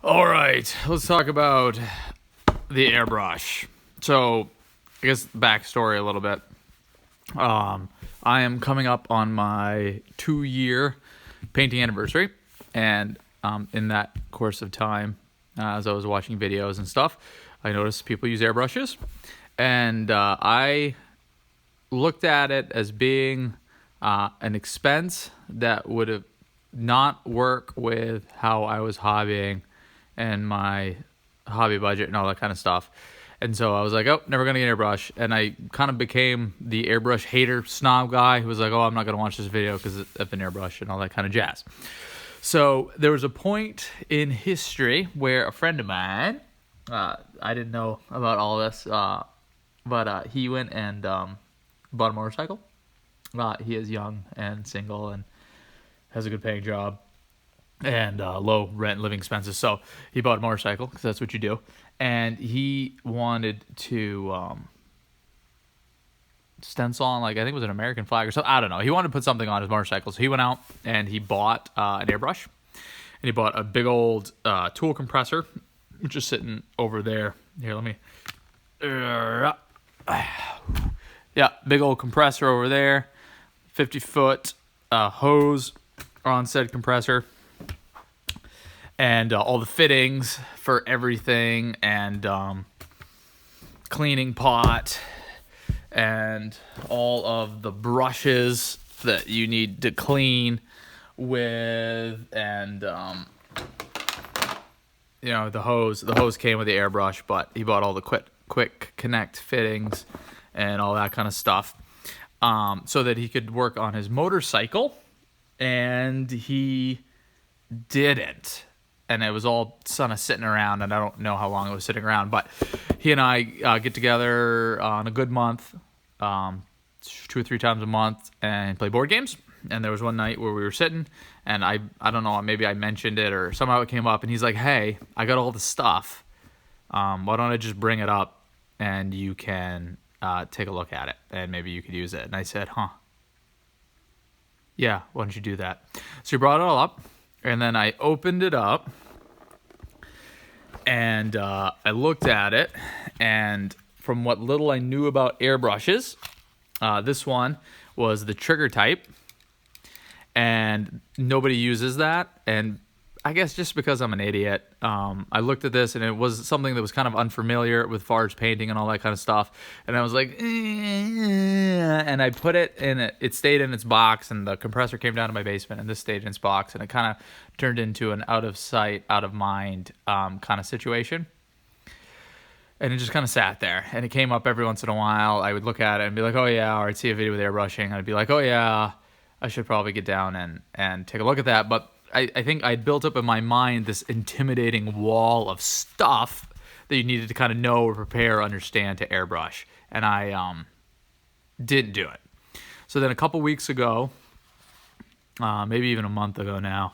All right, let's talk about the airbrush. So, I guess backstory a little bit. I am coming up on my 2-year painting anniversary, and in that course of time, as I was watching videos and stuff, I noticed people use airbrushes, and I looked at it as being an expense that would have not work with how I was hobbying and my hobby budget and all that kind of stuff. And so I was like, oh, never going to get an airbrush. And I kind of became the airbrush hater snob guy who was like, oh, I'm not going to watch this video because of an airbrush and all that kind of jazz. So there was a point in history where a friend of mine, I didn't know about all this, but he went and bought a motorcycle. He is young and single and has a good paying job and low rent and living expenses. So he bought a motorcycle because that's what you do. And he wanted to stencil on, like, I think it was an American flag or something. I don't know. He wanted to put something on his motorcycle. So he went out and he bought an airbrush. And he bought a big old tool compressor, which is sitting over there. Here, let me... yeah, big old compressor over there. 50-foot hose on said compressor. And all the fittings for everything, and cleaning pot, and all of the brushes that you need to clean with, and the hose. The hose came with the airbrush, but he bought all the quick connect fittings and all that kind of stuff, so that he could work on his motorcycle, and he didn't. And it was all sort of sitting around, and I don't know how long it was sitting around, but he and I get together on a good month, 2 or 3 times a month, and play board games. And there was one night where we were sitting, and I don't know, maybe I mentioned it or somehow it came up, and he's like, hey, I got all the stuff. Why don't I just bring it up, and you can take a look at it, and maybe you could use it. And I said, yeah, why don't you do that? So he brought it all up. And then I opened it up, and I looked at it, and from what little I knew about airbrushes, this one was the trigger type, and nobody uses that. And I guess just because I'm an idiot, I looked at this, and it was something that was kind of unfamiliar with Farge painting and all that kind of stuff. And I was like, and I put it in it. It stayed in its box, and the compressor came down to my basement, and this stayed in its box, and it kind of turned into an out of sight, out of mind kind of situation. And it just kind of sat there, and it came up every once in a while. I would look at it and be like, oh yeah, or I'd see a video with airbrushing, and I'd be like, oh yeah, I should probably get down and take a look at that. But I think I'd built up in my mind this intimidating wall of stuff that you needed to kind of know or prepare or understand to airbrush. And I didn't do it. So then a couple weeks ago, maybe even a month ago now,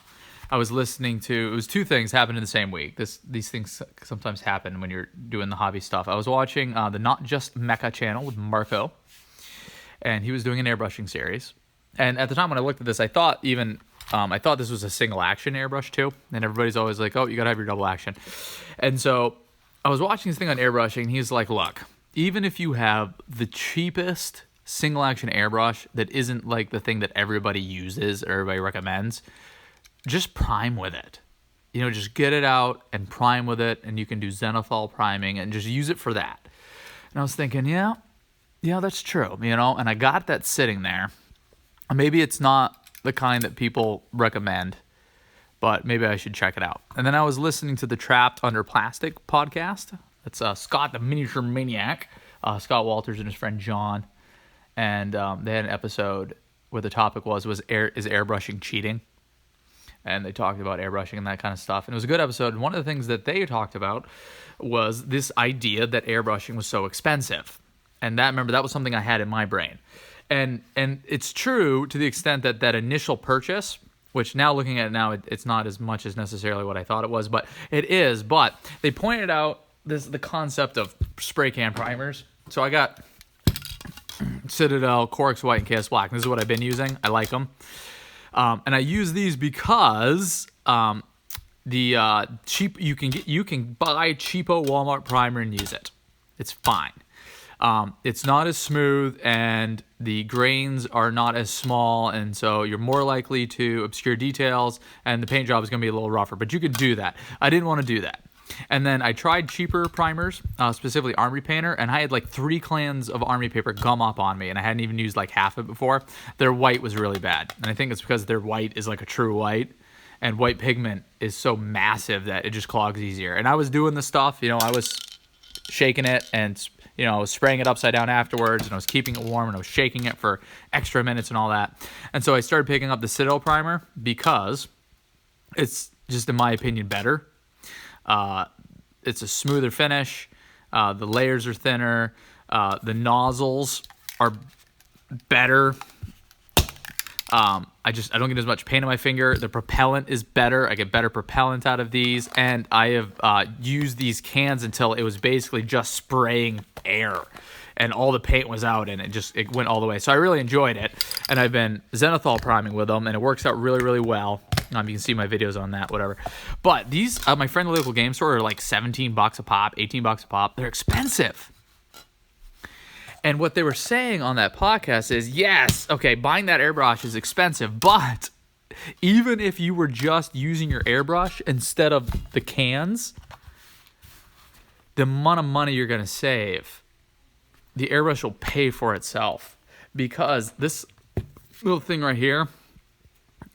I was listening to, it was 2 things happened in the same week. These things sometimes happen when you're doing the hobby stuff. I was watching the Not Just Mecha channel with Marco, and he was doing an airbrushing series. And at the time when I looked at this, I thought this was a single action airbrush too. And everybody's always like, oh, you gotta have your double action. And so I was watching this thing on airbrushing, and he's like, look, even if you have the cheapest single action airbrush that isn't like the thing that everybody uses or everybody recommends, just prime with it. Just get it out and prime with it, and you can do zenithal priming and just use it for that. And I was thinking, yeah, that's true, and I got that sitting there. Maybe it's not the kind that people recommend, but maybe I should check it out. And then I was listening to the Trapped Under Plastic podcast. That's Scott the Miniature Maniac, Scott Walters and his friend John. And they had an episode where the topic is airbrushing cheating? And they talked about airbrushing and that kind of stuff. And it was a good episode. And one of the things that they talked about was this idea that airbrushing was so expensive. And that was something I had in my brain. And it's true to the extent that that initial purchase, which now looking at it now, it's not as much as necessarily what I thought it was, but it is. But they pointed out the concept of spray can primers. So I got Citadel, Corix White, and KS Black. This is what I've been using. I like them. And I use these because cheap, you can buy cheapo Walmart primer and use it. It's fine. It's not as smooth, and the grains are not as small, and so you're more likely to obscure details, and the paint job is going to be a little rougher, but you could do that. I didn't want to do that. And then I tried cheaper primers, specifically Army Painter, and I had like 3 cans of Army paper gum up on me, and I hadn't even used like half of it before. Their white was really bad, and I think it's because their white is like a true white, and white pigment is so massive that it just clogs easier. And I was doing the stuff, I was shaking it, and I was spraying it upside down afterwards, and I was keeping it warm, and I was shaking it for extra minutes and all that. And so I started picking up the Citadel primer because it's just, in my opinion, better. It's a smoother finish. The layers are thinner. The nozzles are better. I don't get as much paint on my finger. The propellant is better. I get better propellant out of these, and I have used these cans until it was basically just spraying air, and all the paint was out, and it went all the way. So I really enjoyed it, and I've been zenithal priming with them, and it works out really, really well. You can see my videos on that, whatever. But these, my friend, the local game store, are like $17 a pop, $18 a pop. They're expensive. And what they were saying on that podcast is, yes, okay, buying that airbrush is expensive, but even if you were just using your airbrush instead of the cans, the amount of money you're going to save, the airbrush will pay for itself. Because this little thing right here,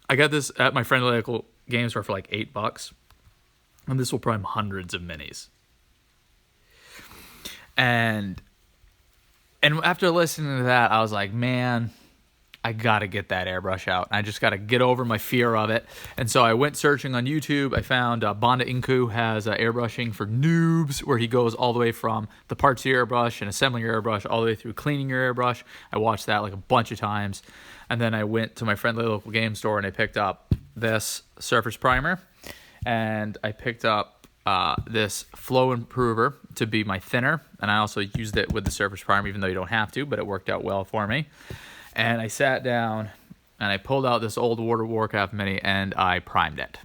I got this at my friend the local game store for like $8, and this will prime hundreds of minis. And after listening to that, I was like, man, I got to get that airbrush out. I just got to get over my fear of it. And so I went searching on YouTube. I found Bonda Inku has airbrushing for noobs, where he goes all the way from the parts of your airbrush and assembling your airbrush all the way through cleaning your airbrush. I watched that like a bunch of times. And then I went to my friendly local game store and I picked up this surface primer. And I picked up this flow improver to be my thinner, and I also used it with the surface primer, even though you don't have to, but it worked out well for me. And I sat down and I pulled out this old World of Warcraft mini and I primed it.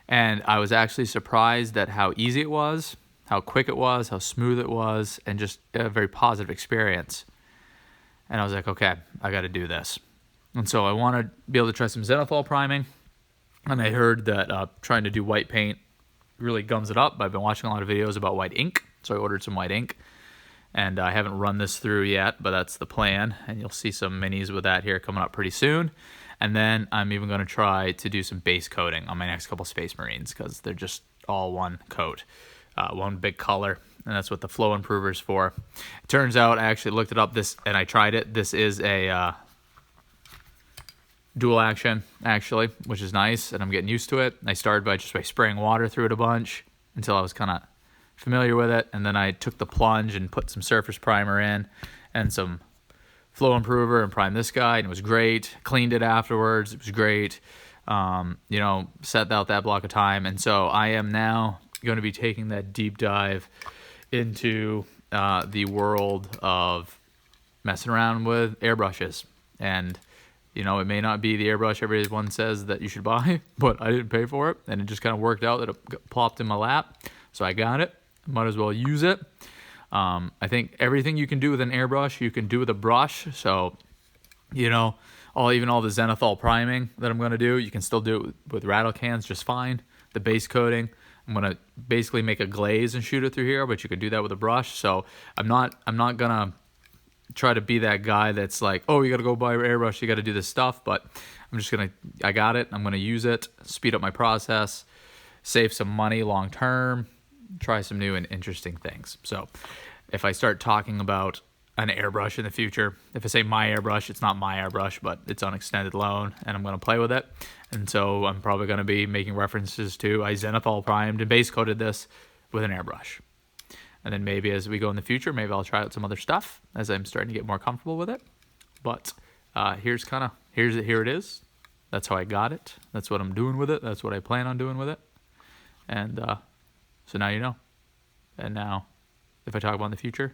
And I was actually surprised at how easy it was, how quick it was, how smooth it was, and just a very positive experience. And I was like, okay, I got to do this. And so I want to be able to try some zenithal priming, and I heard that trying to do white paint really gums it up. I've been watching a lot of videos about white ink, so I ordered some white ink, and I haven't run this through yet, but that's the plan, and you'll see some minis with that here coming up pretty soon. And then I'm even going to try to do some base coating on my next couple Space Marines, because they're just all one coat, one big color, and that's what the flow improver is for. It turns out, I actually looked it up, and I tried it. This is a dual action, actually, which is nice, and I'm getting used to it. I started by spraying water through it a bunch until I was kind of familiar with it, and then I took the plunge and put some surface primer in and some flow improver and primed this guy, and it was great. Cleaned it afterwards. It was great. Set out that block of time, and so I am now going to be taking that deep dive into the world of messing around with airbrushes. And it may not be the airbrush everyone says that you should buy, but I didn't pay for it, and it just kind of worked out that it plopped in my lap, so I got it. Might as well use it. I think everything you can do with an airbrush, you can do with a brush. So, even all the zenithal priming that I'm going to do, you can still do it with rattle cans just fine. The base coating, I'm going to basically make a glaze and shoot it through here, but you could do that with a brush. So I'm not going to try to be that guy that's like, oh, you got to go buy an airbrush, you got to do this stuff. But I got it. I'm going to use it, speed up my process, save some money long term, try some new and interesting things. So if I start talking about an airbrush in the future, if I say my airbrush, it's not my airbrush, but it's on extended loan, and I'm going to play with it. And so I'm probably going to be making references to I zenithal primed and base coated this with an airbrush. And then maybe as we go in the future, maybe I'll try out some other stuff as I'm starting to get more comfortable with it. But here it is. That's how I got it. That's what I'm doing with it. That's what I plan on doing with it. And so now you know. And now, if I talk about in the future,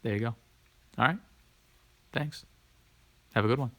there you go. All right. Thanks. Have a good one.